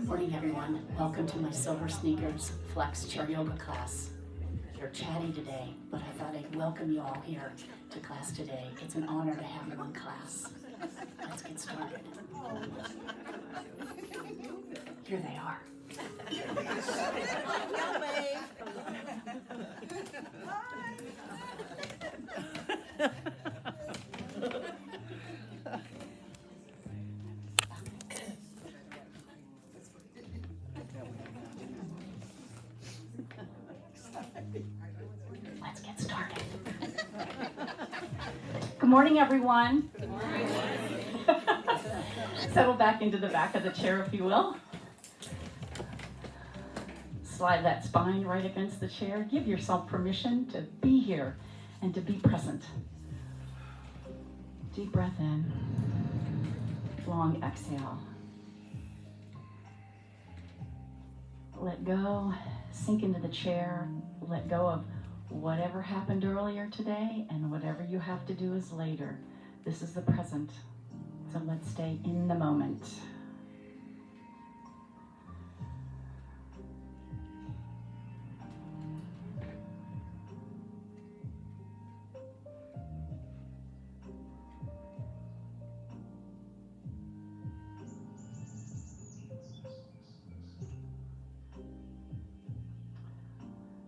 Good morning, everyone. Welcome to my SilverSneakers Flex Chair Yoga class. You're chatty today, but I thought I'd welcome you all here to class today. It's an honor to have you in class. Let's get started. Here they are. Let's get started. Good morning, everyone. Good morning. Settle back into the back of the chair, if you will. Slide that spine right against the chair. Give yourself permission to be here and to be present. Deep breath in. Long exhale. Let go. Sink into the chair. Let go of whatever happened earlier today, and whatever you have to do is later. This is the present. So let's stay in the moment.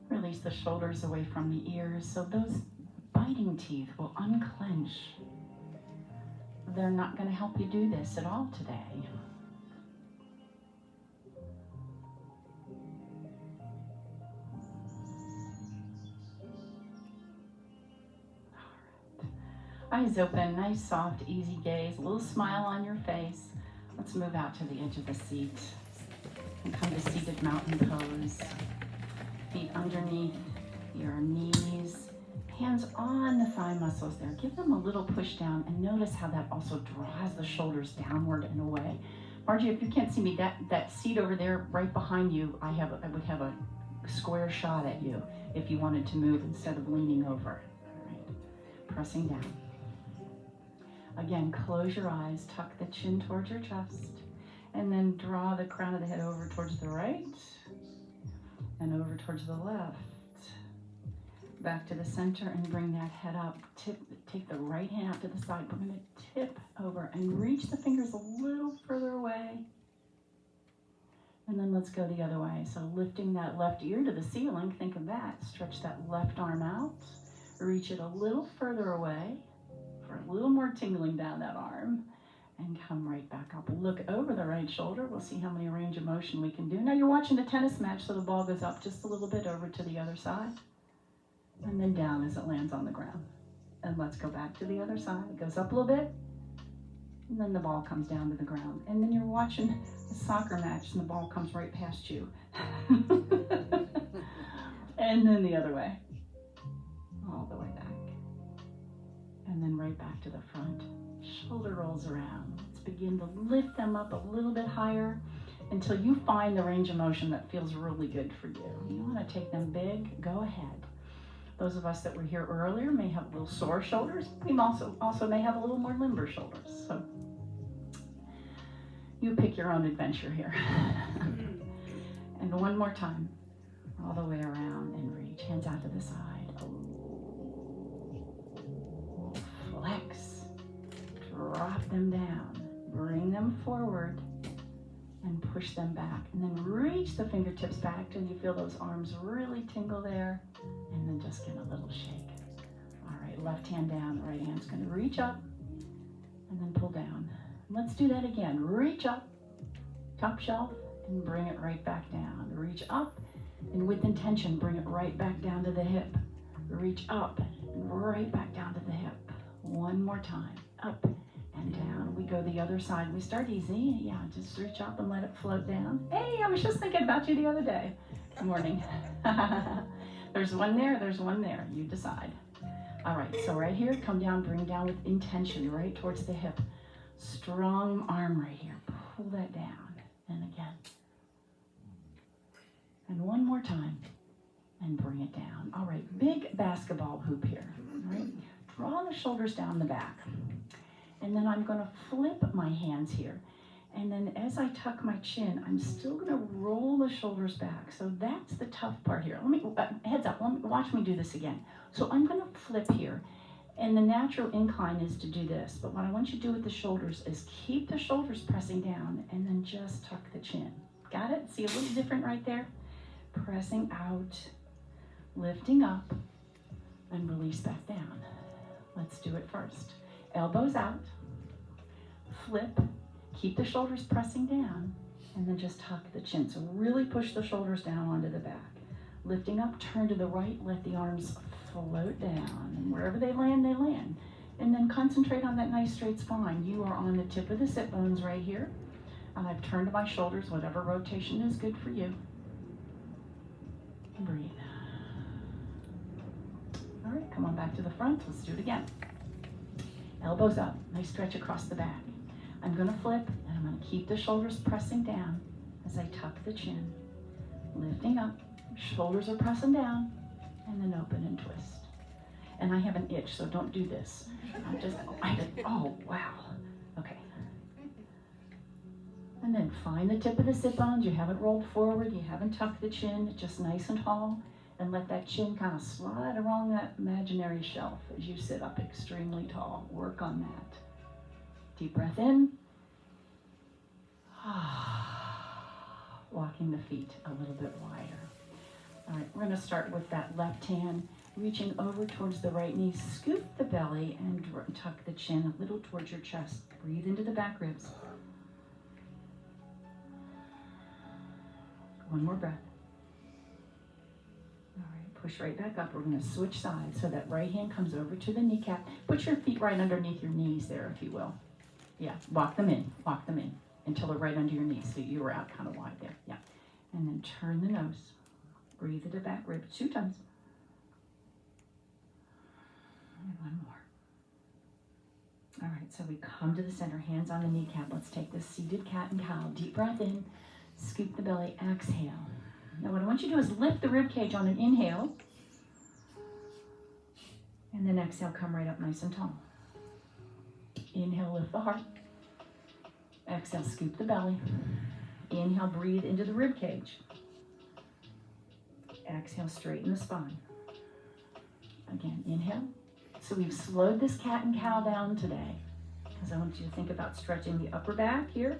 Release the shoulders away from the ears so those biting teeth will unclench. They're not going to help you do this at all today. All right. Eyes open, nice, soft, easy gaze, a little smile on your face. Let's move out to the edge of the seat and come to seated mountain pose. Feet underneath your knees, hands on the thigh muscles there. Give them a little push down and notice how that also draws the shoulders downward and away. Margie, if you can't see me, that seat over there right behind you, I would have a square shot at you if you wanted to move instead of leaning over. All right. Pressing down. Again, close your eyes, tuck the chin towards your chest, and then draw the crown of the head over towards the right and over towards the left. Back to the center and bring that head up. Take the right hand out to the side. We're going to tip over and reach the fingers a little further away. And then let's go the other way. So lifting that left ear to the ceiling, think of that. Stretch that left arm out. Reach it a little further away for a little more tingling down that arm. And come right back up. Look over the right shoulder. We'll see how many range of motion we can do. Now you're watching a tennis match, so the ball goes up just a little bit over to the other side. And then down as it lands on the ground. And let's go back to the other side. It goes up a little bit. And then the ball comes down to the ground. And then you're watching a soccer match and the ball comes right past you. And then the other way. All the way back. And then right back to the front. Shoulder rolls around. Let's begin to lift them up a little bit higher until you find the range of motion that feels really good for you. You want to take them big? Go ahead. Those of us that were here earlier may have a little sore shoulders. We also may have a little more limber shoulders. So you pick your own adventure here. And one more time. All the way around and reach. Hands out to the side. Flex. Drop them down, bring them forward, and push them back. And then reach the fingertips back till you feel those arms really tingle there. And then just give a little shake. All right, left hand down, the right hand's gonna reach up, and then pull down. Let's do that again. Reach up, top shelf, and bring it right back down. Reach up, and with intention, bring it right back down to the hip. Reach up, and right back down to the hip. One more time, up and down. We go the other side. We start easy. Yeah, just reach up and let it float down. Hey, I was just thinking about you the other day. Good morning. There's one there, there's one there. You decide. All right, so right here, come down, bring down with intention, right towards the hip. Strong arm right here. Pull that down. And again. And one more time. And bring it down. All right, big basketball hoop here. All right. Draw the shoulders down the back. And then I'm going to flip my hands here. And then as I tuck my chin, I'm still gonna roll the shoulders back. So that's the tough part here. Let me, heads up, watch me do this again. So I'm gonna flip here. And the natural incline is to do this. But what I want you to do with the shoulders is keep the shoulders pressing down and then just tuck the chin. Got it? See a little different right there? Pressing out, lifting up, and release back down. Let's do it first. Elbows out, flip, keep the shoulders pressing down, and then just tuck the chin. So really push the shoulders down onto the back. Lifting up, turn to the right, let the arms float down. And wherever they land, they land. And then concentrate on that nice straight spine. You are on the tip of the sit bones right here. And I've turned to my shoulders, whatever rotation is good for you. Breathe. All right, come on back to the front. Let's do it again. Elbows up, nice stretch across the back. I'm gonna flip, and I'm gonna keep the shoulders pressing down as I tuck the chin. Lifting up, shoulders are pressing down, and then open and twist. And I have an itch, so don't do this. Oh, wow. Okay. And then find the tip of the sit bones. You haven't rolled forward, you haven't tucked the chin, just nice and tall. And let that chin kind of slide along that imaginary shelf as you sit up extremely tall. Work on that. Deep breath in. Walking the feet a little bit wider. All right, we're going to start with that left hand, reaching over towards the right knee. Scoop the belly and tuck the chin a little towards your chest. Breathe into the back ribs. One more breath. All right, push right back up. We're going to switch sides so that right hand comes over to the kneecap. Put your feet right underneath your knees there, if you will. Yeah, walk them in until they're right under your knees. So you were out kind of wide there. Yeah. And then turn the nose. Breathe into the back ribs 2 times. And one more. All right, so we come to the center, hands on the kneecap. Let's take this seated cat and cow. Deep breath in, scoop the belly, exhale. Now what I want you to do is lift the rib cage on an inhale. And then exhale, come right up nice and tall. Inhale, lift the heart. Exhale, scoop the belly. Inhale, breathe into the rib cage. Exhale, straighten the spine. Again, inhale. So we've slowed this cat and cow down today because I want you to think about stretching the upper back here.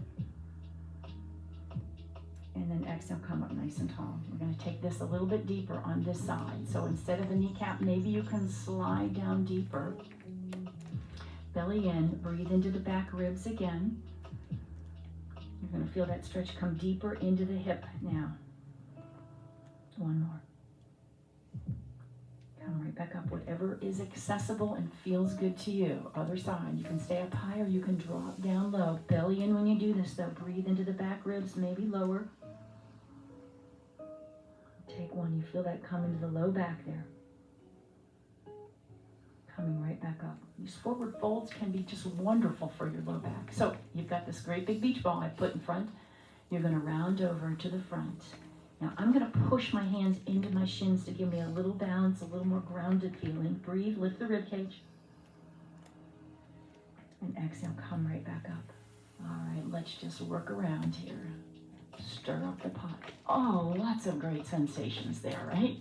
And then exhale, come up nice and tall. We're going to take this a little bit deeper on this side. So instead of the kneecap, maybe you can slide down deeper. Belly in, breathe into the back ribs again. You're going to feel that stretch come deeper into the hip now. One more. Come right back up, whatever is accessible and feels good to you. Other side, you can stay up high or you can drop down low. Belly in when you do this though. Breathe into the back ribs, maybe lower. Take one, you feel that come into the low back there. Coming right back up. These forward folds can be just wonderful for your low back. So you've got this great big beach ball I put in front. You're going to round over to the front. Now I'm going to push my hands into my shins to give me a little balance, a little more grounded feeling. Breathe, lift the rib cage. And exhale, come right back up. All right, let's just work around here. Stir up the pot. Oh, lots of great sensations there, right?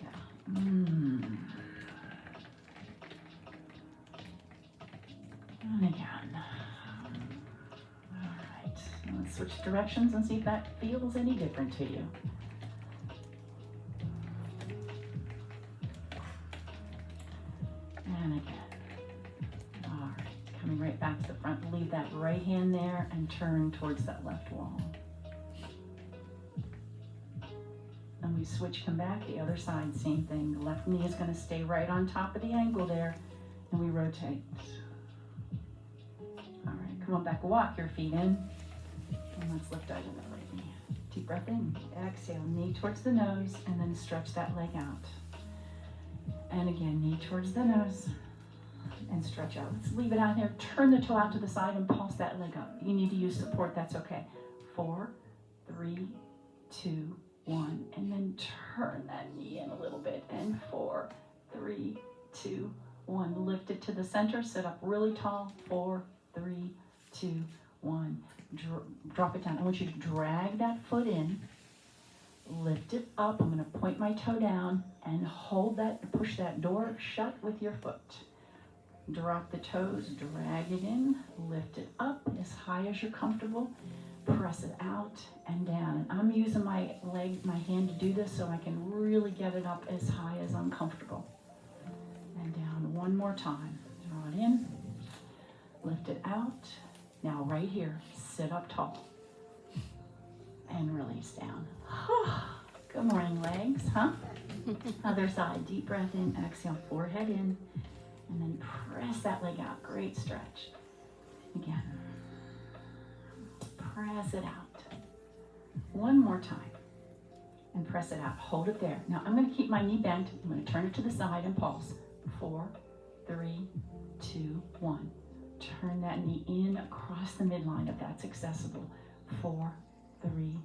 Yeah. And again. All right. Let's switch directions and see if that feels any different to you. And again. All right. Coming right back to the front. Leave that right hand there and turn towards that left wall. And we switch, come back, the other side, same thing. The left knee is going to stay right on top of the ankle there. And we rotate. All right, come on back, walk your feet in. And let's lift out of that right knee. Deep breath in, exhale, knee towards the nose, and then stretch that leg out. And again, knee towards the nose, and stretch out. Let's leave it out here. Turn the toe out to the side and pulse that leg up. You need to use support, that's okay. 4, 3, 2, 1, and then turn that knee in a little bit. And 4, 3, 2, 1. Lift it to the center, sit up really tall. 4, 3, 2, 1. Drop it down. I want you to drag that foot in, lift it up. I'm going to point my toe down and hold that, push that door shut with your foot. Drop the toes, drag it in, lift it up as high as you're comfortable, press it out and down. And I'm using my hand to do this so I can really get it up as high as I'm comfortable. And down one more time. Draw it in, lift it out. Now right here, sit up tall and release down. Good morning, legs, huh? Other side, deep breath in, exhale, forehead in, and then press that leg out. Great stretch. Again. Press it out. One more time. And press it out. Hold it there. Now I'm going to keep my knee bent. I'm going to turn it to the side and pulse. 4, 3, 2, 1. Turn that knee in across the midline if that's accessible. 4, 3,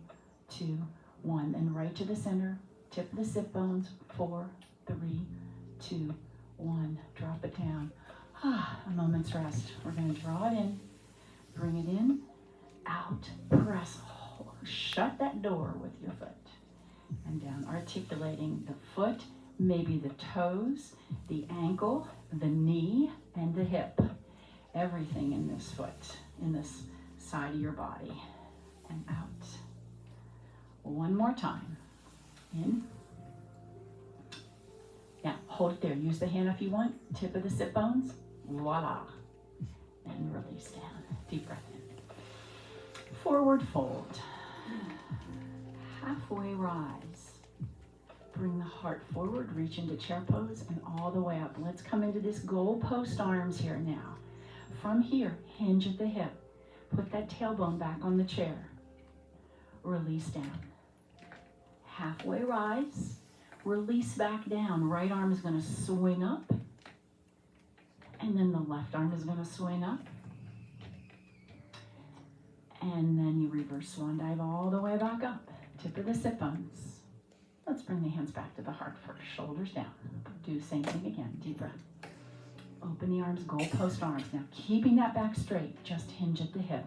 2, 1. And right to the center. Tip the sit bones. 4, 3, 2, 1. Drop it down. A moment's rest. We're going to draw it in. Bring it in. Out. Press. Shut that door with your foot. And down. Articulating the foot, maybe the toes, the ankle, the knee, and the hip. Everything in this foot, in this side of your body. And out. One more time. In. Now, hold it there. Use the hand if you want. Tip of the sit bones. Voila. And release down. Deep breath in. Forward fold. Halfway rise. Bring the heart forward. Reach into chair pose and all the way up. Let's come into this goalpost arms here now. From here, hinge at the hip. Put that tailbone back on the chair. Release down. Halfway rise. Release back down. Right arm is going to swing up. And then the left arm is going to swing up. And then you reverse swan dive all the way back up. Tip of the sit bones. Let's bring the hands back to the heart first. Shoulders down. Do the same thing again. Deep breath. Open the arms, goalpost arms. Now keeping that back straight, just hinge at the hip.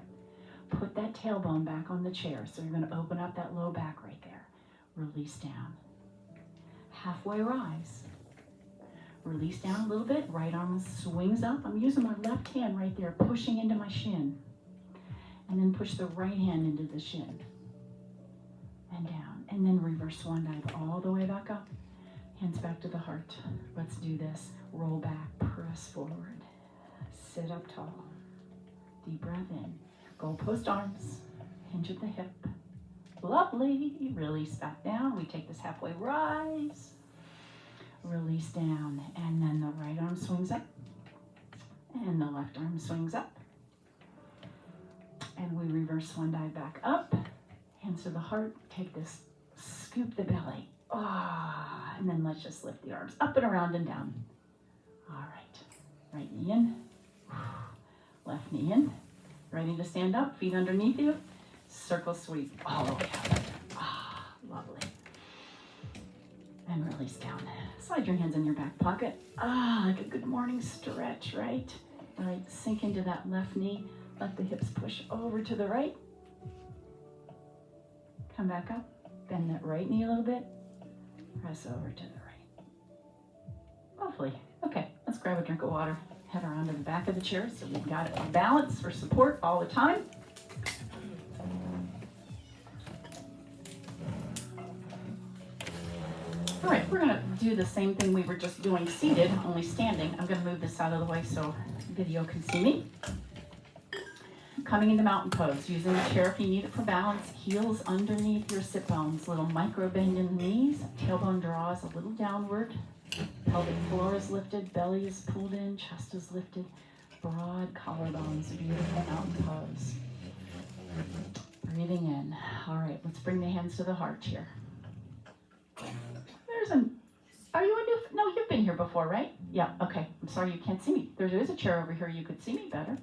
Put that tailbone back on the chair. So you're going to open up that low back right there. Release down. Halfway rise. Release down a little bit. Right arm swings up. I'm using my left hand right there, pushing into my shin. And then push the right hand into the shin. And down. And then reverse swan dive all the way back up. Hands back to the heart. Let's do this. Roll back. Press forward. Sit up tall. Deep breath in. Goalpost arms. Hinge at the hip. Lovely. Release back down. We take this halfway rise. Release down. And then the right arm swings up. And the left arm swings up. And we reverse swan dive back up. Hands to the heart. Take this. Scoop the belly. And then let's just lift the arms up and around and down. All right. Right knee in. Left knee in. Ready to stand up. Feet underneath you. Circle sweep all the way out. Lovely. And release down. Slide your hands in your back pocket. Like a good morning stretch, right? All right. Sink into that left knee. Let the hips push over to the right. Come back up. Bend that right knee a little bit. Press over to the right. Lovely. Okay, let's grab a drink of water. Head around to the back of the chair so we've got it on balance for support all the time. All right, we're gonna do the same thing we were just doing seated, only standing. I'm gonna move this out of the way so video can see me. Coming into mountain pose, using the chair if you need it for balance, heels underneath your sit bones, little micro bend in the knees, tailbone draws a little downward, pelvic floor is lifted, belly is pulled in, chest is lifted, broad collarbones, beautiful mountain pose. Breathing in. All right, let's bring the hands to the heart here. Are you a new, no, you've been here before, right? Yeah, okay, I'm sorry you can't see me. There is a chair over here, you could see me better.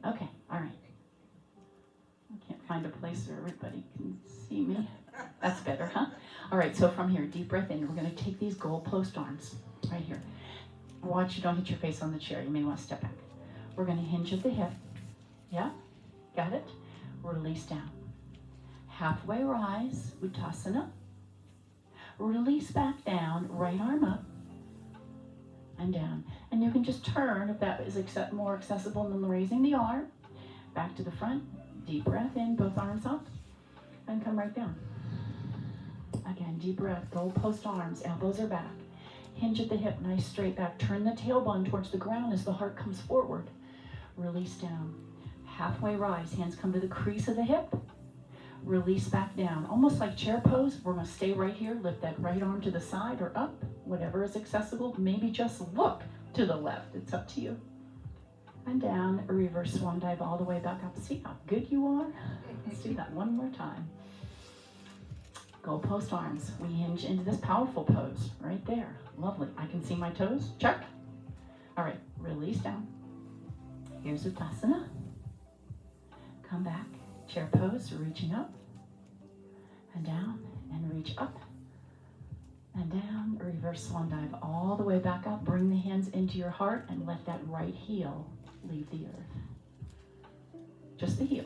Okay, all right. I can't find a place where everybody can see me. That's better, huh? All right, so from here, deep breath in. We're going to take these goalpost arms right here. Watch you don't hit your face on the chair. You may want to step back. We're going to hinge at the hip. Yeah? Got it? Release down. Halfway rise, Uttasana. Release back down, right arm up and down. And you can just turn if that is more accessible than raising the arm. Back to the front. Deep breath in, both arms up, and come right down. Again, deep breath, goalpost arms, elbows are back. Hinge at the hip, nice straight back. Turn the tailbone towards the ground as the heart comes forward. Release down. Halfway rise, hands come to the crease of the hip. Release back down, almost like chair pose. We're gonna stay right here, lift that right arm to the side or up, whatever is accessible. Maybe just look to the left, it's up to you. And down, a reverse swan dive all the way back up. See how good you are? Let's do that one more time. Goalpost arms. We hinge into this powerful pose right there. Lovely. I can see my toes. Check. All right, release down. Here's Uttasana. Come back. Chair pose, reaching up and down and reach up and down. Reverse swan dive all the way back up. Bring the hands into your heart and let that right heel leave the earth. Just the heel.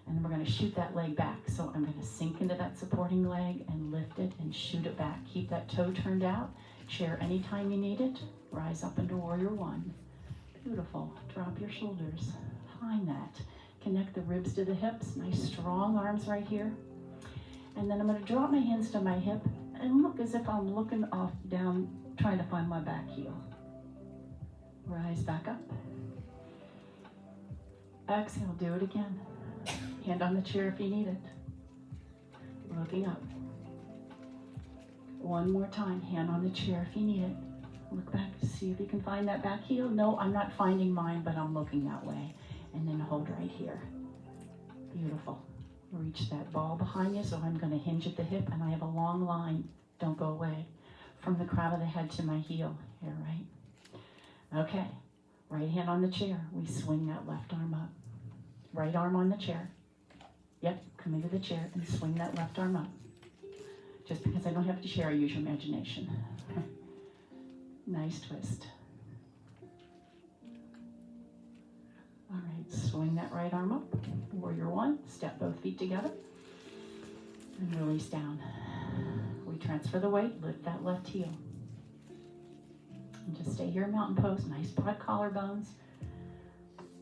And then we're going to shoot that leg back. So I'm going to sink into that supporting leg and lift it and shoot it back. Keep that toe turned out. Chair anytime you need it. Rise up into warrior one. Beautiful. Drop your shoulders. Find that. Connect the ribs to the hips. Nice strong arms right here. And then I'm going to drop my hands to my hip and look as if I'm looking off down, trying to find my back heel. Rise back up. Exhale, do it again. Hand on the chair if you need it. Looking up. One more time, hand on the chair if you need it. Look back to see if you can find that back heel. No, I'm not finding mine, but I'm looking that way. And then hold right here. Beautiful. Reach that ball behind you, so I'm going to hinge at the hip, and I have a long line, don't go away, from the crown of the head to my heel here, right? Okay, right hand on the chair. We swing that left arm up. Right arm on the chair. Yep, come into the chair and swing that left arm up. Just because I don't have to share, I use your imagination. Nice twist. All right, swing that right arm up. Warrior one, step both feet together. And release down. We transfer the weight, lift that left heel. And just stay here, mountain pose. Nice broad collarbones.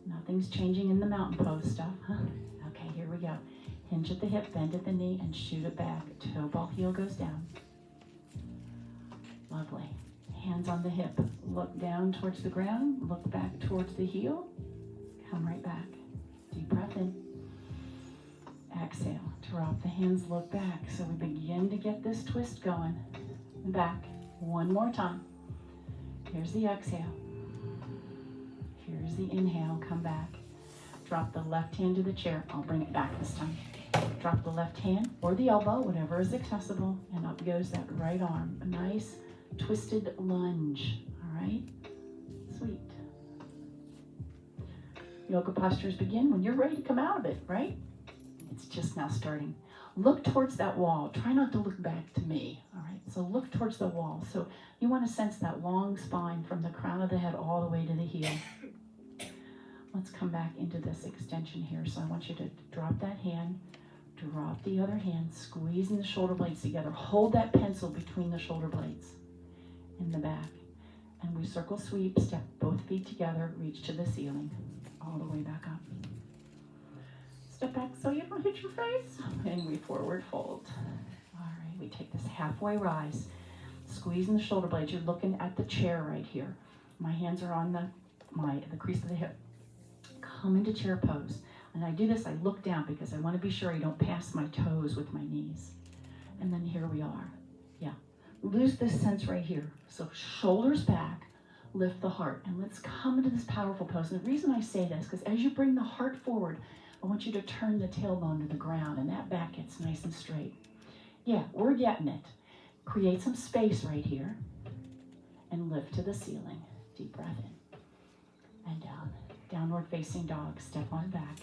Nothing's changing in the mountain pose stuff. Okay, here we go. Hinge at the hip, bend at the knee, and shoot it back. Toe ball heel goes down. Lovely. Hands on the hip. Look down towards the ground. Look back towards the heel. Come right back. Deep breath in. Exhale. Drop the hands, look back. So we begin to get this twist going. And back. One more time. Here's the exhale. Here's the inhale. Come back. Drop the left hand to the chair. I'll bring it back this time. Drop the left hand or the elbow, whatever is accessible, and up goes that right arm. A nice twisted lunge. All right? Sweet. Yoga postures begin when you're ready to come out of it, right? It's just now starting. Look towards that wall. Try not to look back to me, all right? So look towards the wall. So you want to sense that long spine from the crown of the head all the way to the heel. Let's come back into this extension here. So I want you to drop that hand, drop the other hand, squeezing the shoulder blades together. Hold that pencil between the shoulder blades in the back. And we circle sweep, step both feet together, reach to the ceiling, all the way back up. Step back so you don't hit your face, and we forward fold. All right, we take this halfway rise, squeezing the shoulder blades. You're looking at the chair right here. My hands are on the crease of the hip. Come into chair pose. And I do this, I look down because I want to be sure I don't pass my toes with my knees. And then here we are. Yeah. Lose this sense right here. So shoulders back, lift the heart. And let's come into this powerful pose. And the reason I say this, because as you bring the heart forward, I want you to turn the tailbone to the ground and that back gets nice and straight. Yeah, we're getting it. Create some space right here and lift to the ceiling. Deep breath in and down. Downward facing dog. Step on back.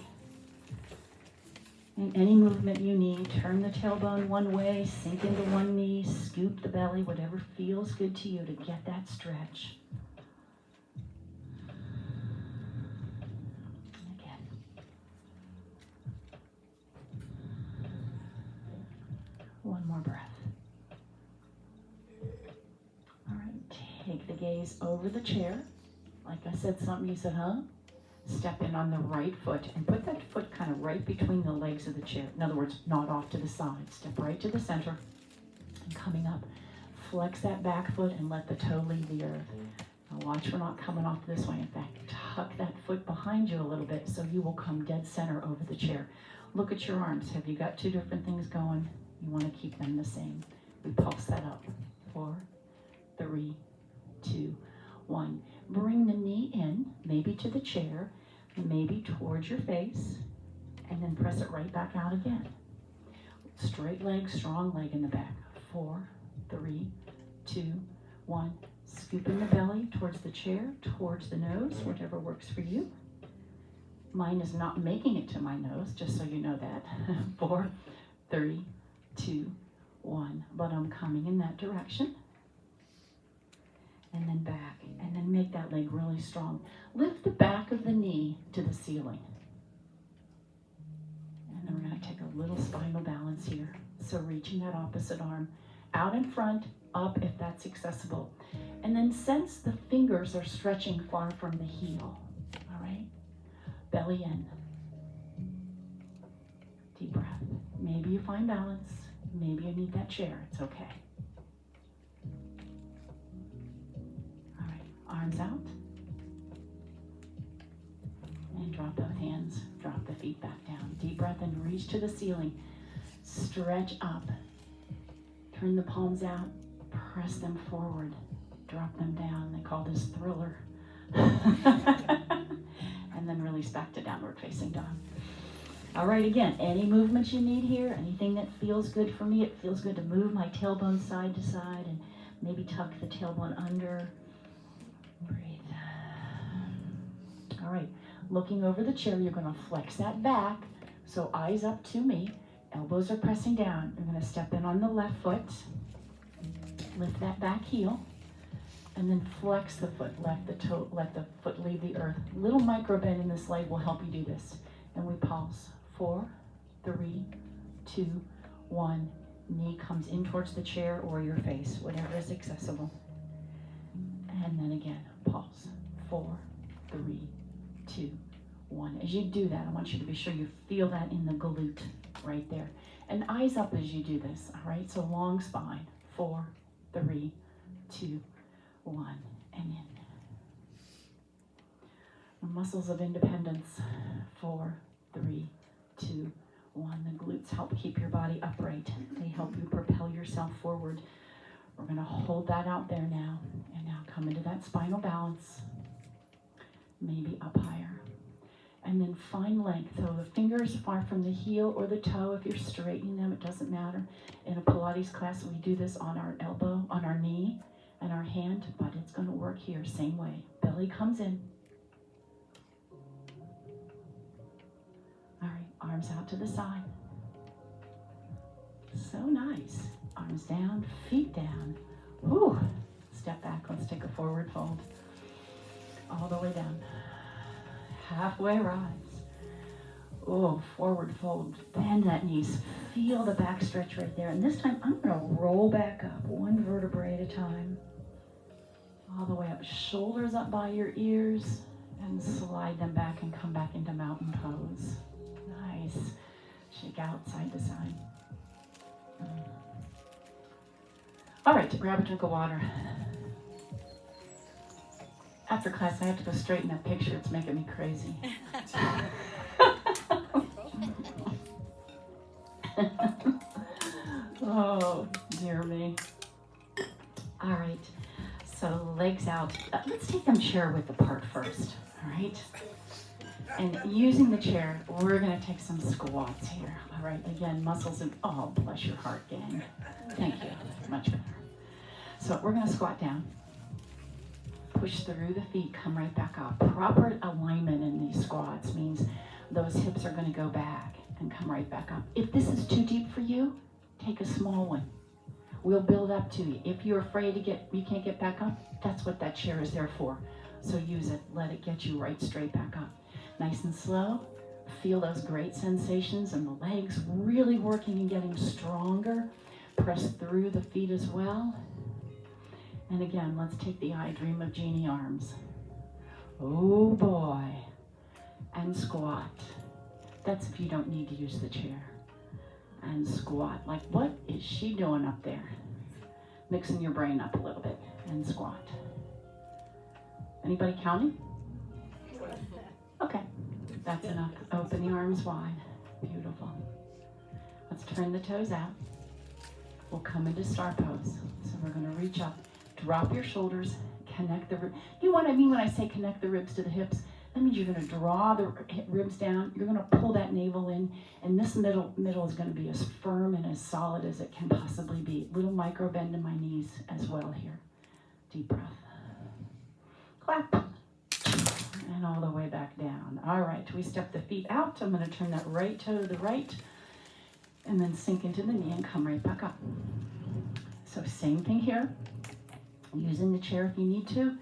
And any movement you need, turn the tailbone one way, sink into one knee, scoop the belly, whatever feels good to you to get that stretch. And again. gaze over the chair. Like I said something, you said, huh? Step in on the right foot and put that foot kind of right between the legs of the chair. In other words, not off to the side. Step right to the center and coming up. Flex that back foot and let the toe leave the earth. Now watch, we're not coming off this way. In fact, tuck that foot behind you a little bit so you will come dead center over the chair. Look at your arms. Have you got two different things going? You want to keep them the same. We pulse that up. 4, 3, 2, 1. Bring the knee in, maybe to the chair, maybe towards your face, and then press it right back out again. Straight leg, strong leg in the back. 4, 3, 2, 1. Scoop in the belly towards the chair, towards the nose, whatever works for you. Mine is not making it to my nose, just so you know that. 4, 3, 2, 1. But I'm coming in that direction. And then back, and then make that leg really strong. Lift the back of the knee to the ceiling. And then we're going to take a little spinal balance here. So reaching that opposite arm out in front, up if that's accessible. And then sense the fingers are stretching far from the heel. All right? Belly in. Deep breath. Maybe you find balance. Maybe you need that chair. It's okay. Arms out. And drop both hands. Drop the feet back down. Deep breath and reach to the ceiling. Stretch up. Turn the palms out. Press them forward. Drop them down. They call this thriller. And then release back to downward facing dog. All right, again, any movements you need here, anything that feels good for me. It feels good to move my tailbone side to side and maybe tuck the tailbone under. Breathe. All right, looking over the chair, you're going to flex that back. So eyes up to me, elbows are pressing down. You're going to step in on the left foot, lift that back heel, and then flex the foot, let the foot leave the earth. Little micro bend in this leg will help you do this. And we pulse. 4, 3, 2, 1. Knee comes in towards the chair or your face, whatever is accessible. And then again, pulse. 4, 3, 2, 1. As you do that, I want you to be sure you feel that in the glute right there. And eyes up as you do this, all right? So long spine. 4, 3, 2, 1, and in. The muscles of independence. 4, 3, 2, 1. The glutes help keep your body upright. They help you propel yourself forward. We're going to hold that out there now. And now come into that spinal balance. Maybe up higher. And then find length. So the fingers far from the heel or the toe. If you're straightening them, it doesn't matter. In a Pilates class, we do this on our elbow, on our knee, and our hand. But it's going to work here, same way. Belly comes in. All right, arms out to the side. So nice. Arms down, feet down. Whew. Step back. Let's take a forward fold. All the way down. Halfway rise. Oh, forward fold. Bend that knees. Feel the back stretch right there. And this time, I'm going to roll back up, one vertebrae at a time. All the way up. Shoulders up by your ears. And slide them back and come back into mountain pose. Nice. Shake out side to side. All right, grab a drink of water. After class, I have to go straighten that picture. It's making me crazy. Oh, dear me. All right, so legs out. Let's take them chair width apart first, all right? And using the chair, we're going to take some squats here. All right, again, muscles and, oh, bless your heart, gang. Thank you, much better. So we're going to squat down. Push through the feet, come right back up. Proper alignment in these squats means those hips are going to go back and come right back up. If this is too deep for you, take a small one. We'll build up to you. If you're afraid you can't get back up, that's what that chair is there for. So use it, let it get you right straight back up. Nice and slow. Feel those great sensations in the legs, really working and getting stronger. Press through the feet as well. And again, let's take the I Dream of Jeannie arms. Oh boy. And squat. That's if you don't need to use the chair. And squat. Like, what is she doing up there? Mixing your brain up a little bit. And squat. Anybody counting? Okay, that's enough. Open the arms wide. Beautiful. Let's turn the toes out. We'll come into star pose. So we're going to reach up, drop your shoulders, connect the ribs. You know what I mean when I say connect the ribs to the hips? That means you're going to draw the ribs down. You're going to pull that navel in, and this middle is going to be as firm and as solid as it can possibly be. Little micro bend in my knees as well here. Deep breath. Clap. And all the way back down. All right, we step the feet out. I'm going to turn that right toe to the right, and then sink into the knee and come right back up. So same thing here. Using the chair if you need to.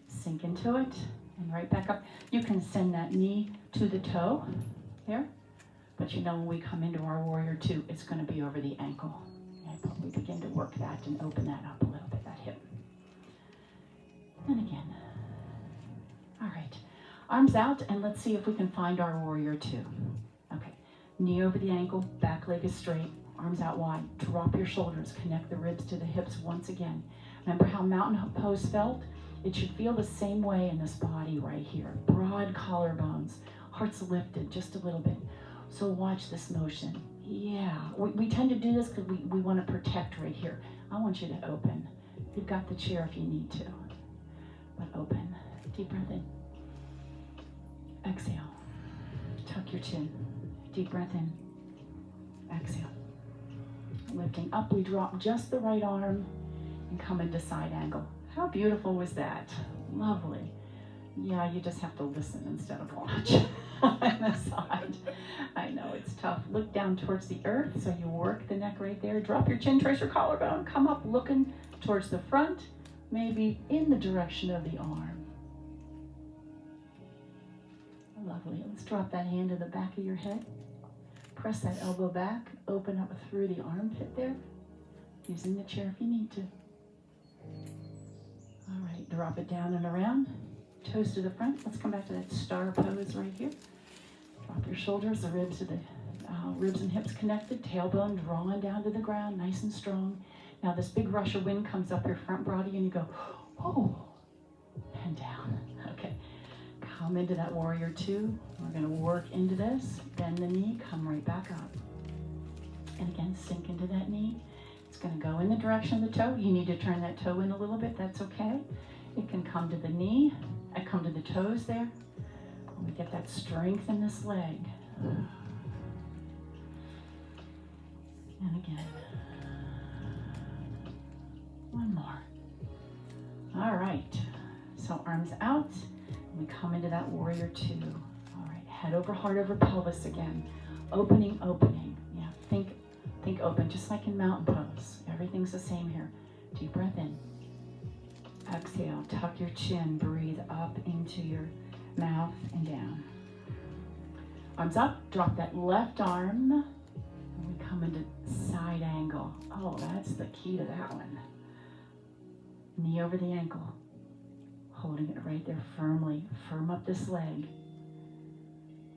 Sink into it. And right back up. You can send that knee to the toe here, but you know when we come into our warrior two, it's going to be over the ankle. Okay, but we begin to work that and open that up a little bit, that hip. And again. All right, arms out, and let's see if we can find our warrior two. Okay, knee over the ankle, back leg is straight, arms out wide. Drop your shoulders, connect the ribs to the hips once again. Remember how mountain pose felt? It should feel the same way in this body right here. Broad collarbones, heart's lifted just a little bit. So watch this motion. Yeah, we tend to do this because we want to protect right here. I want you to open. You've got the chair if you need to, but open. Deep breath in. Exhale. Tuck your chin. Deep breath in. Exhale. Lifting up, we drop just the right arm and come into side angle. How beautiful was that? Lovely. Yeah, you just have to listen instead of watch on the side. I know it's tough. Look down towards the earth, so you work the neck right there. Drop your chin, trace your collarbone. Come up looking towards the front, maybe in the direction of the arm. Lovely. Let's drop that hand to the back of your head. Press that elbow back. Open up through the armpit there. Using the chair if you need to. All right, drop it down and around. Toes to the front. Let's come back to that star pose right here. Drop your shoulders, the ribs to the ribs and hips connected. Tailbone drawn down to the ground, nice and strong. Now this big rush of wind comes up your front body and you go, oh, and down. Okay. Come into that warrior two. We're going to work into this. Bend the knee, come right back up. And again, sink into that knee. It's going to go in the direction of the toe. You need to turn that toe in a little bit. That's okay. It can come to the knee. I come to the toes there. We get that strength in this leg. And again. One more. All right. So arms out. We come into that warrior two. All right, head over, heart over, pelvis again. Opening, opening. Yeah, think open, just like in mountain pose. Everything's the same here. Deep breath in. Exhale, tuck your chin, breathe up into your mouth and down. Arms up, drop that left arm. And we come into side angle. Oh, that's the key to that one. Knee over the ankle. Holding it right there firmly. Firm up this leg.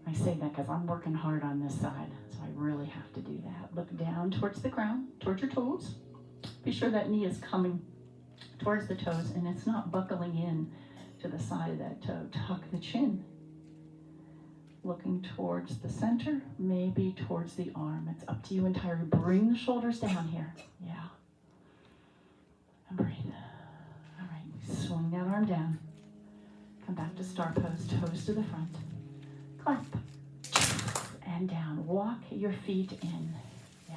I say that because I'm working hard on this side, so I really have to do that. Look down towards the ground, towards your toes. Be sure that knee is coming towards the toes and it's not buckling in to the side of that toe. Tuck the chin. Looking towards the center, maybe towards the arm. It's up to you entirely. Bring the shoulders down here. Yeah. And breathe. All right, swing that arm down. Come back to star pose, toes to the front. Clap. And down. Walk your feet in. Yeah.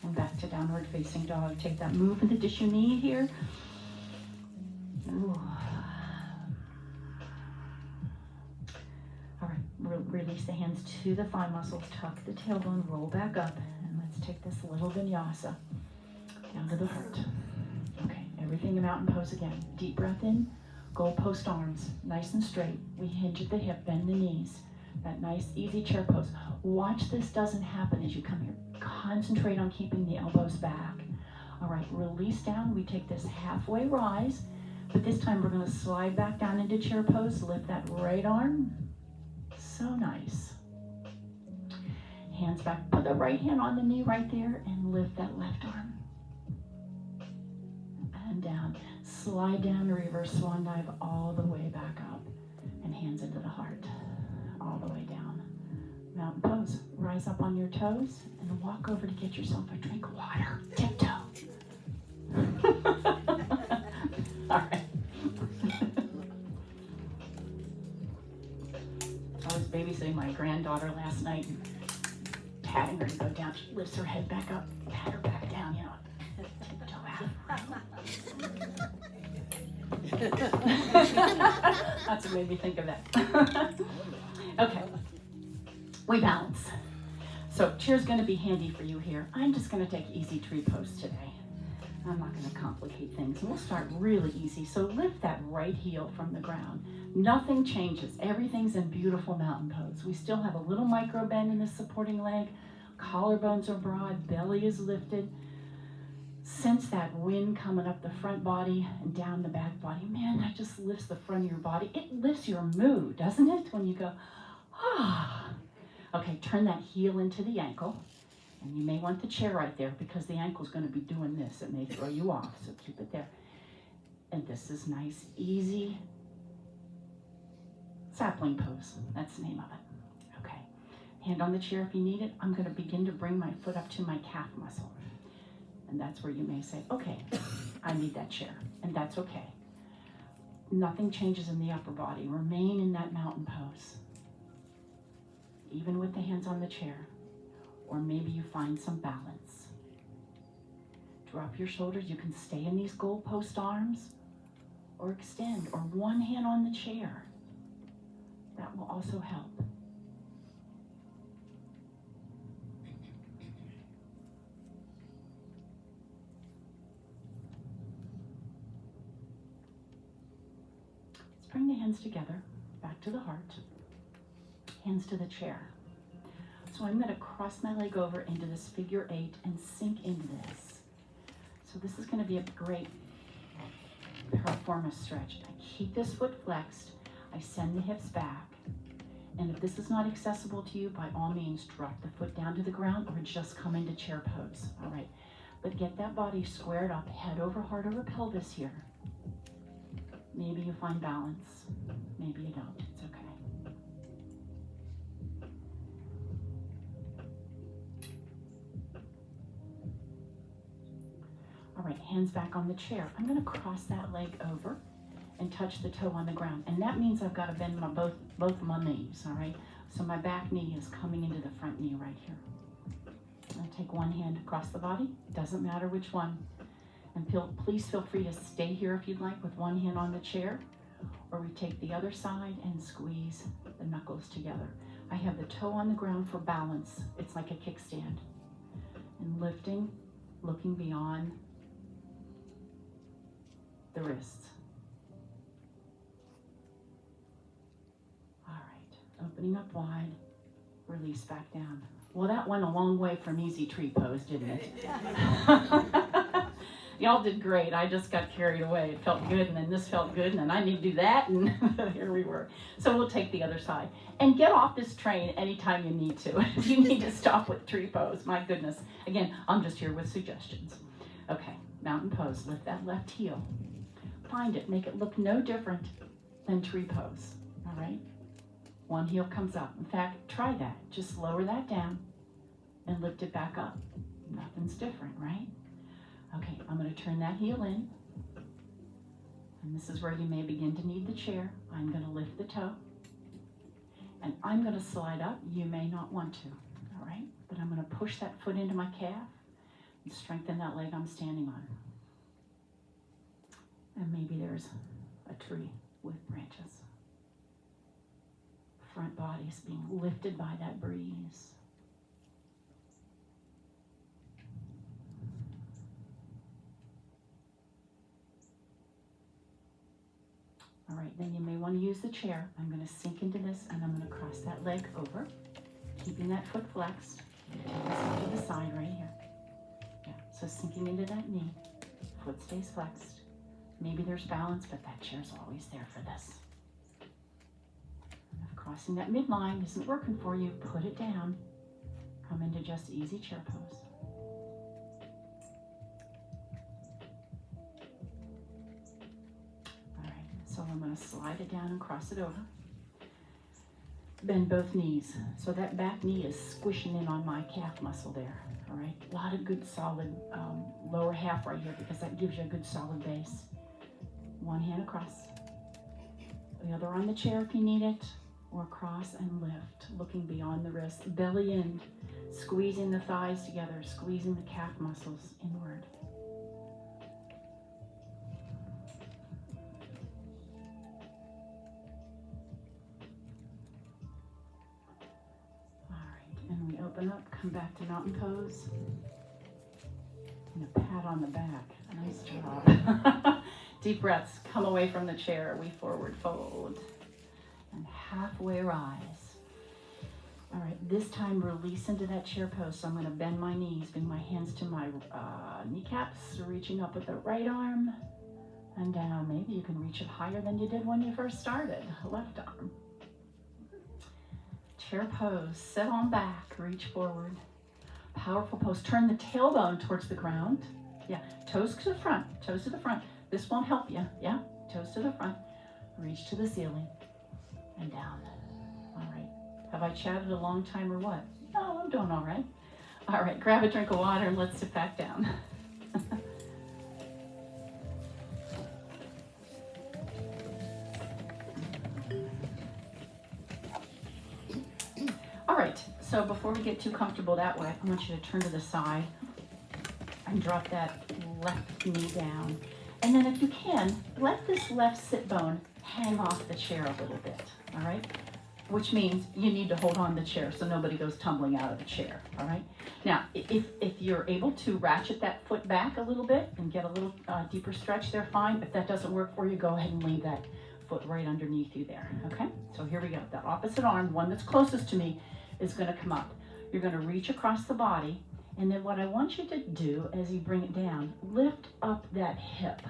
And back to downward facing dog. Take that move into dish your knee here. Ooh. All right, release the hands to the thigh muscles. Tuck the tailbone, roll back up. And let's take this little vinyasa down to the heart. Okay, everything in mountain pose again. Deep breath in. Goalpost arms, nice and straight. We hinge at the hip, bend the knees. That nice, easy chair pose. Watch this doesn't happen as you come here. Concentrate on keeping the elbows back. All right, release down. We take this halfway rise, but this time we're going to slide back down into chair pose. Lift that right arm. So nice. Hands back. Put the right hand on the knee right there and lift that left arm. And down. Slide down, reverse swan dive all the way back up. And hands into the heart. All the way down. Mountain pose. Rise up on your toes and walk over to get yourself a drink of water. Tiptoe. All right. I was babysitting my granddaughter last night and patting her to go down. She lifts her head back up, pat her back down, you know. Tiptoe out. That's what made me think of that. Okay. We balance. So chair's going to be handy for you here. I'm just going to take easy tree pose today. I'm not going to complicate things. And we'll start really easy. So lift that right heel from the ground. Nothing changes. Everything's in beautiful mountain pose. We still have a little micro bend in the supporting leg. Collarbones are broad. Belly is lifted. Sense that wind coming up the front body and down the back body. Man, that just lifts the front of your body. It lifts your mood, doesn't it? When you go, ah. Okay, turn that heel into the ankle. And you may want the chair right there because the ankle's going to be doing this. It may throw you off, so keep it there. And this is nice, easy sapling pose. That's the name of it. Okay, hand on the chair if you need it. I'm going to begin to bring my foot up to my calf muscle. And that's where you may say, okay, I need that chair. And that's okay. Nothing changes in the upper body. Remain in that mountain pose. Even with the hands on the chair. Or maybe you find some balance. Drop your shoulders. You can stay in these goalpost arms or extend, or one hand on the chair. That will also help. Let's bring the hands together, back to the heart, hands to the chair. So I'm going to cross my leg over into this figure 8 and sink into this. So this is going to be a great preform stretch. I keep this foot flexed. I send the hips back. And if this is not accessible to you, by all means, drop the foot down to the ground or just come into chair pose. All right. But get that body squared up, head over heart over pelvis here. Maybe you find balance. Maybe you don't. It's okay. All right, hands back on the chair. I'm going to cross that leg over and touch the toe on the ground. And that means I've got to bend my both of my knees, all right? So my back knee is coming into the front knee right here. I take one hand across the body. Doesn't matter which one. And please feel free to stay here if you'd like with one hand on the chair. Or we take the other side and squeeze the knuckles together. I have the toe on the ground for balance. It's like a kickstand. And lifting, looking beyond the wrists. All right, opening up wide, release back down. Well, that went a long way from easy tree pose, didn't it? Y'all did great. I just got carried away. It felt good, and then this felt good, and then I need to do that, and here we were. So we'll take the other side. And get off this train anytime you need to. If you need to stop with tree pose, my goodness. Again, I'm just here with suggestions. Okay, mountain pose. Lift that left heel. Find it. Make it look no different than tree pose. All right? One heel comes up. In fact, try that. Just lower that down and lift it back up. Nothing's different, right? Okay, I'm going to turn that heel in. And this is where you may begin to need the chair. I'm going to lift the toe. And I'm going to slide up. You may not want to, all right? But I'm going to push that foot into my calf and strengthen that leg I'm standing on. And maybe there's a tree with branches. Front body is being lifted by that breeze. All right, then you may want to use the chair. I'm going to sink into this, and I'm going to cross that leg over, keeping that foot flexed. Take this to the side right here. Yeah, So sinking into that knee, foot stays flexed. Maybe there's balance, but that chair's always there for this. If crossing that midline isn't working for you, put it down. Come into just easy chair pose. All right, so I'm going to slide it down and cross it over. Bend both knees. So that back knee is squishing in on my calf muscle there. All right, a lot of good solid lower half right here because that gives you a good solid base. One hand across, the other on the chair if you need it, or cross and lift, looking beyond the wrist, belly in, squeezing the thighs together, squeezing the calf muscles inward. All right, and we open up, come back to mountain pose, and a pat on the back. Nice job. Deep breaths, come away from the chair, we forward fold, and halfway rise. All right, this time release into that chair pose. So I'm going to bend my knees, bring my hands to my kneecaps, reaching up with the right arm and down. Maybe you can reach it higher than you did when you first started. Left arm. Chair pose, sit on back, reach forward. Powerful pose. Turn the tailbone towards the ground. Yeah, toes to the front, toes to the front. This won't help you. Yeah, toes to the front. Reach to the ceiling and down. All right. Have I chatted a long time or what? No, I'm doing all right. All right, grab a drink of water and let's sit back down. All right, so before we get too comfortable that way, I want you to turn to the side and drop that left knee down. And then if you can, let this left sit bone hang off the chair a little bit, all right? Which means you need to hold on the chair so nobody goes tumbling out of the chair, all right? Now, if you're able to ratchet that foot back a little bit and get a little deeper stretch there, fine. If that doesn't work for you, go ahead and leave that foot right underneath you there, okay? So here we go. The opposite arm, one that's closest to me, is gonna come up. You're gonna reach across the body, and then what I want you to do as you bring it down, lift up that hip.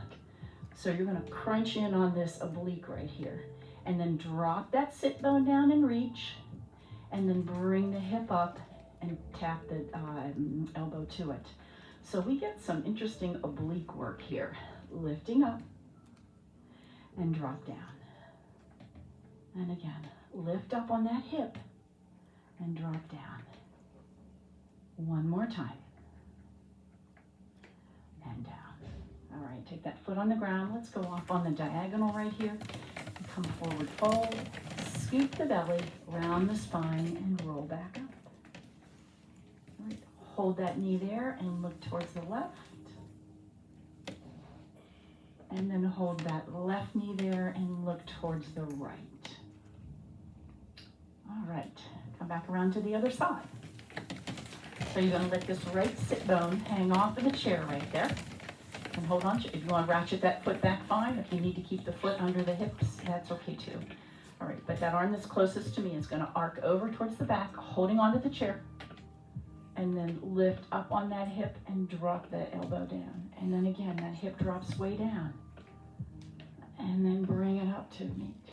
So you're gonna crunch in on this oblique right here, and then drop that sit bone down and reach, and then bring the hip up and tap the elbow to it. So we get some interesting oblique work here. Lifting up and drop down. And again, lift up on that hip and drop down. One more time. And down. All right, take that foot on the ground. Let's go off on the diagonal right here. Come forward, fold, scoop the belly, round the spine, and roll back up. All right, hold that knee there and look towards the left. And then hold that left knee there and look towards the right. All right, come back around to the other side. So you're gonna let this right sit bone hang off of the chair right there. And hold on, if you want to ratchet that foot back, fine. If you need to keep the foot under the hips, that's okay too. All right, but that arm that's closest to me is going to arc over towards the back, holding onto the chair, and then lift up on that hip and drop the elbow down. And then again, that hip drops way down. And then bring it up to meet.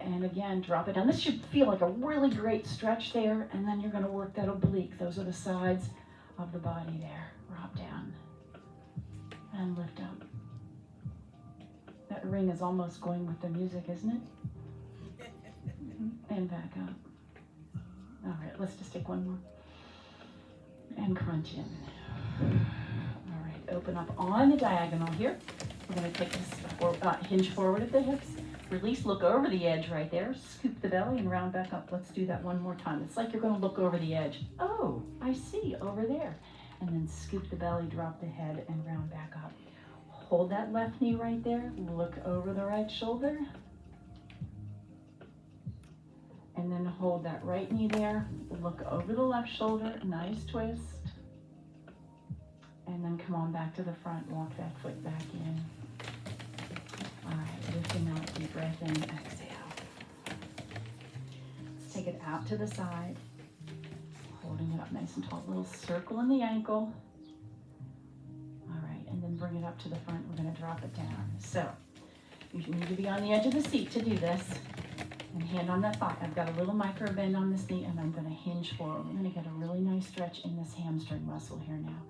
And again, drop it down. This should feel like a really great stretch there, and then you're going to work that oblique. Those are the sides of the body there. Drop down. And lift up. That ring is almost going with the music, isn't it? And back up. All right, let's just take one more. And crunch in. All right, open up on the diagonal here. We're going to take this hinge forward at the hips. Release, look over the edge right there. Scoop the belly and round back up. Let's do that one more time. It's like you're going to look over the edge. Oh, I see, over there. And then scoop the belly, drop the head, and round back up. Hold that left knee right there. Look over the right shoulder. And then hold that right knee there. Look over the left shoulder. Nice twist. And then come on back to the front. Walk that foot back in. All right, lifting out, deep breath in, exhale. Let's take it out to the side. Hold holding it up nice and tall. Little circle in the ankle. All right, and then bring it up to the front. We're gonna drop it down. So you need to be on the edge of the seat to do this. And hand on that thigh. I've got a little micro bend on this knee, and I'm gonna hinge forward. We're gonna get a really nice stretch in this hamstring muscle here now.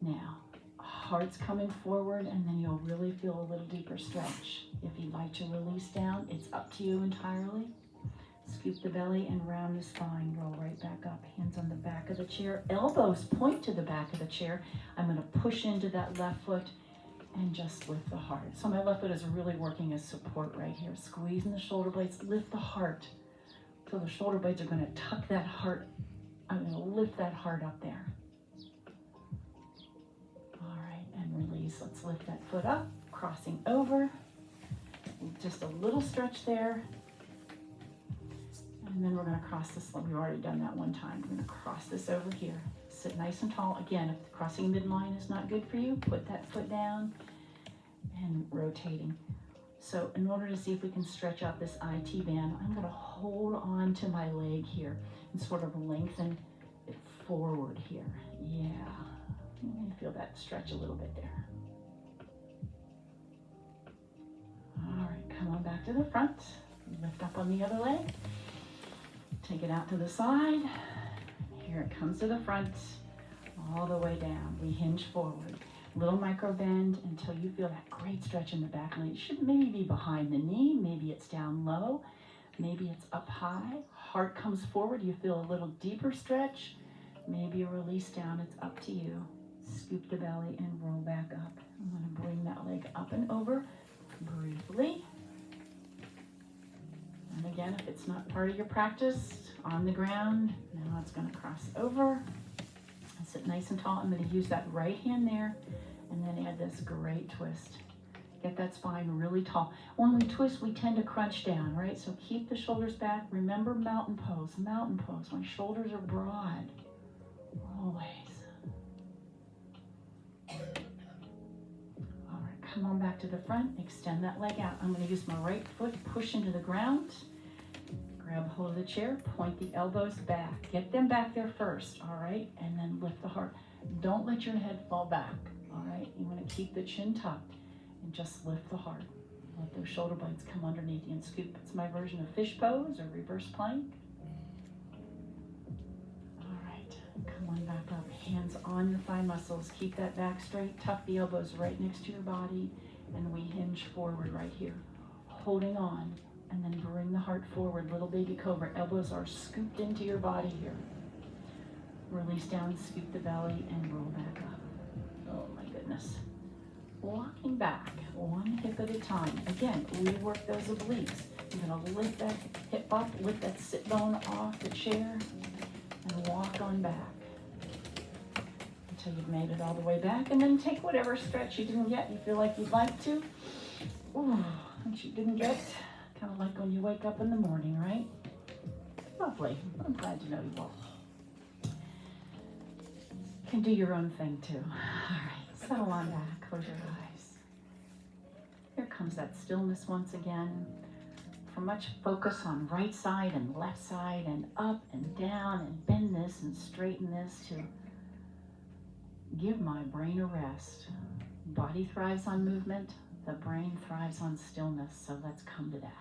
Now, heart's coming forward, and then you'll really feel a little deeper stretch. If you'd like to release down, it's up to you entirely. Scoop the belly and round the spine. Roll right back up. Hands on the back of the chair. Elbows point to the back of the chair. I'm gonna push into that left foot and just lift the heart. So my left foot is really working as support right here. Squeezing the shoulder blades, lift the heart. So the shoulder blades are gonna tuck that heart. I'm gonna lift that heart up there. All right, and release. Let's lift that foot up, crossing over. Just a little stretch there. And then we're gonna cross this, we've already done that one time. We're gonna cross this over here. Sit nice and tall. Again, if crossing midline is not good for you, put that foot down and rotating. So in order to see if we can stretch out this IT band, I'm gonna hold on to my leg here and sort of lengthen it forward here. Yeah, you may feel that stretch a little bit there. All right, come on back to the front. Lift up on the other leg. Take it out to the side. Here it comes to the front, all the way down. We hinge forward. Little micro bend until you feel that great stretch in the back leg. It should maybe be behind the knee, maybe it's down low, maybe it's up high. Heart comes forward, you feel a little deeper stretch, maybe a release down, it's up to you. Scoop the belly and roll back up. I'm gonna bring that leg up and over briefly. And again, if it's not part of your practice, on the ground, now it's gonna cross over. Sit nice and tall. I'm gonna use that right hand there and then add this great twist. Get that spine really tall. When we twist, we tend to crunch down, right? So keep the shoulders back. Remember mountain pose, mountain pose. My shoulders are broad, always. All right, come on back to the front, extend that leg out. I'm gonna use my right foot, push into the ground. Grab hold of the chair, point the elbows back. Get them back there first, all right? And then lift the heart. Don't let your head fall back, all right? You wanna keep the chin tucked and just lift the heart. Let those shoulder blades come underneath you and scoop. It's my version of fish pose or reverse plank. All right, come on back up. Hands on your thigh muscles. Keep that back straight. Tuck the elbows right next to your body. And we hinge forward right here. Holding on. And then bring the heart forward, little baby cobra. Elbows are scooped into your body here. Release down, scoop the belly, and roll back up. Oh my goodness. Walking back, one hip at a time. Again, we work those obliques. You're gonna lift that hip up, lift that sit bone off the chair, and walk on back until you've made it all the way back. And then take whatever stretch you didn't get, you feel like you'd like to. Ooh, that you didn't get. Kind of like when you wake up in the morning, right? Lovely. I'm glad to know you all can do your own thing too. All right, settle on back, close your eyes. Here comes that stillness once again. From much focus on right side and left side and up and down and bend this and straighten this to give my brain a rest. Body thrives on movement. The brain thrives on stillness, so let's come to that.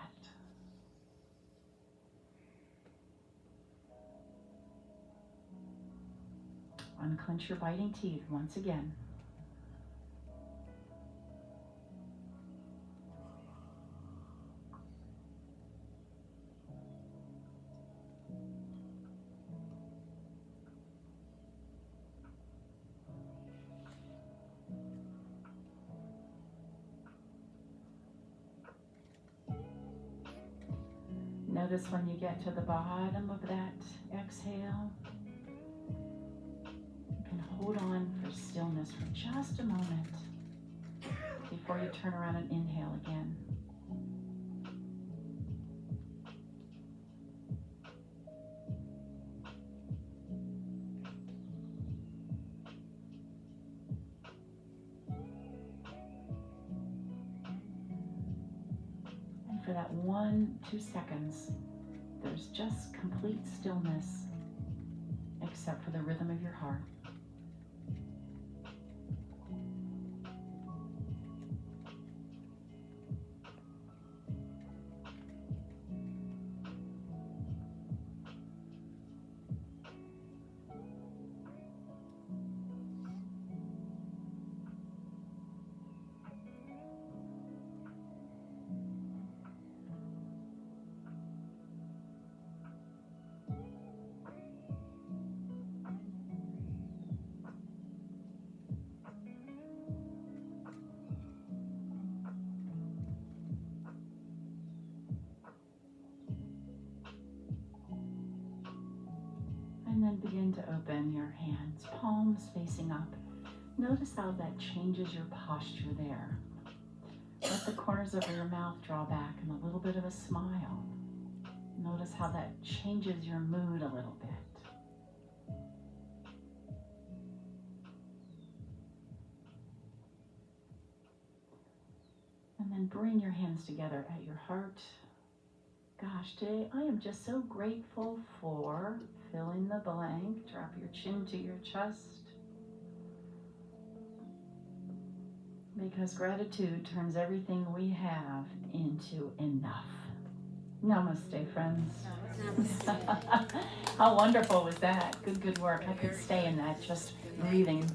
Unclench your biting teeth once again. Notice when you get to the bottom of that exhale, you can hold on for stillness for just a moment before you turn around and inhale again. For that 1-2 seconds, there's just complete stillness, except for the rhythm of your heart. And then begin to open your hands, palms facing up. Notice how that changes your posture there. Let the corners of your mouth draw back and a little bit of a smile. Notice how that changes your mood a little bit. And then bring your hands together at your heart. Gosh, today I am just so grateful for fill in the blank. Drop your chin to your chest. Because gratitude turns everything we have into enough. Namaste, friends. Namaste. How wonderful was that? Good work. I could stay in that, just breathing.